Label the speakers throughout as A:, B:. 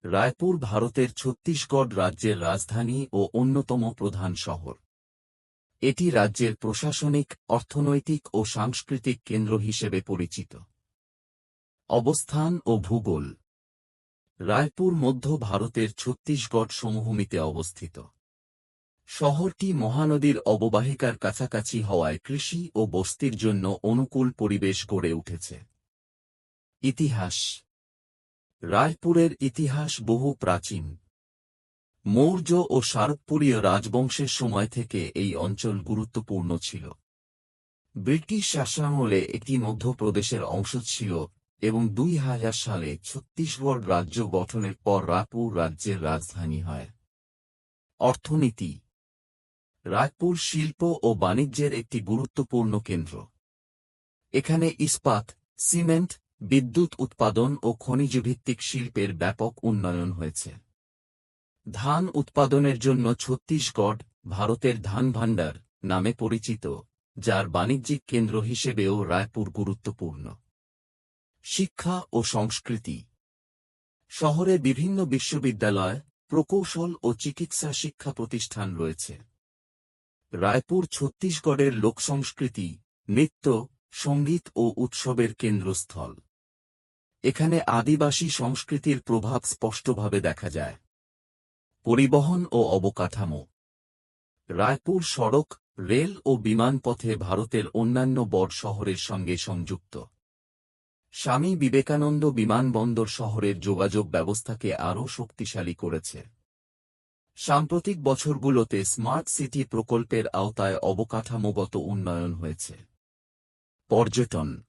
A: রায়পুর ভারতের ছত্তিশগড় রাজ্যের রাজধানী ও অন্যতম প্রধান শহর। এটি রাজ্যের প্রশাসনিক, অর্থনৈতিক ও সাংস্কৃতিক কেন্দ্র হিসেবে পরিচিত। অবস্থান ও ভূগোল। রায়পুর মধ্য ভারতের ছত্তিশগড় সমভূমিতে অবস্থিত। শহরটি মহানদীর অববাহিকার কাছাকাছি হওয়ায় কৃষি ও বস্তির জন্য অনুকূল পরিবেশ গড়ে উঠেছে। ইতিহাস। রায়পুরের ইতিহাস বহু প্রাচীন। মৌর্য ও শারদপুরীয় রাজবংশের সময় থেকে এই অঞ্চল গুরুত্বপূর্ণ ছিল। ব্রিটিশ শাসনামলে এটি মধ্যপ্রদেশের অংশ ছিল এবং 2000 সালে ছত্তিশগড় রাজ্য গঠনের পর রায়পুর রাজ্যের রাজধানী হয়। অর্থনীতি। রায়পুর শিল্প ও বাণিজ্যের একটি গুরুত্বপূর্ণ কেন্দ্র। এখানে ইস্পাত, সিমেন্ট, বিদ্যুৎ উৎপাদন ও খনিজভিত্তিক শিল্পের ব্যাপক উন্নয়ন হয়েছে। ধান উৎপাদনের জন্য ছত্তিশগড় ভারতের ধান ভাণ্ডার নামে পরিচিত, যার বাণিজ্যিক কেন্দ্র হিসেবেও রায়পুর গুরুত্বপূর্ণ। শিক্ষা ও সংস্কৃতি। শহরে বিভিন্ন বিশ্ববিদ্যালয়, প্রকৌশল ও চিকিৎসা শিক্ষা প্রতিষ্ঠান রয়েছে। রায়পুর ছত্তিশগড়ের লোকসংস্কৃতি, নৃত্য, সঙ্গীত ও উৎসবের কেন্দ্রস্থল। এখানে আদিবাসী সংস্কৃতির প্রভাব স্পষ্টভাবে দেখা যায়। পরিবহন ও অবকাঠামো। রায়পুর সড়ক, রেল ও বিমানপথে ভারতের অন্যান্য বড় শহরের সঙ্গে সংযুক্ত। স্বামী বিবেকানন্দ বিমানবন্দর শহরের যোগাযোগ ব্যবস্থাকে আরও শক্তিশালী করেছে। সাম্প্রতিক বছরগুলোতে স্মার্ট সিটি প্রকল্পের আওতায় অবকাঠামোগত উন্নয়ন হয়েছে। পর্যটন।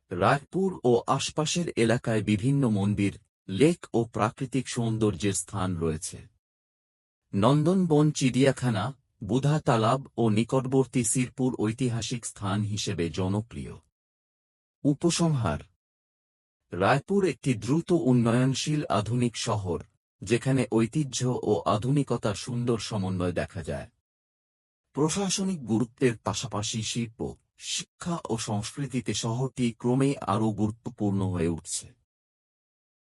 A: রায়পুর ও আশপাশের এলাকায় বিভিন্ন মন্দির, লেক ও প্রাকৃতিক সৌন্দর্যের স্থান রয়েছে। নন্দনবন, চিড়িয়াখানা, বুধা তালাব ও নিকটবর্তী সিরপুর ঐতিহাসিক স্থান হিসেবে জনপ্রিয়। উপসংহার। রায়পুর একটি দ্রুত উন্নয়নশীল আধুনিক শহর, যেখানে ঐতিহ্য ও আধুনিকতার সুন্দর সমন্বয় দেখা যায়। প্রশাসনিক গুরুত্বের পাশাপাশি শিল্প, শিক্ষা ও সংস্কৃতিতে শহরটি ক্রমেই আরও গুরুত্বপূর্ণ হয়ে উঠছে।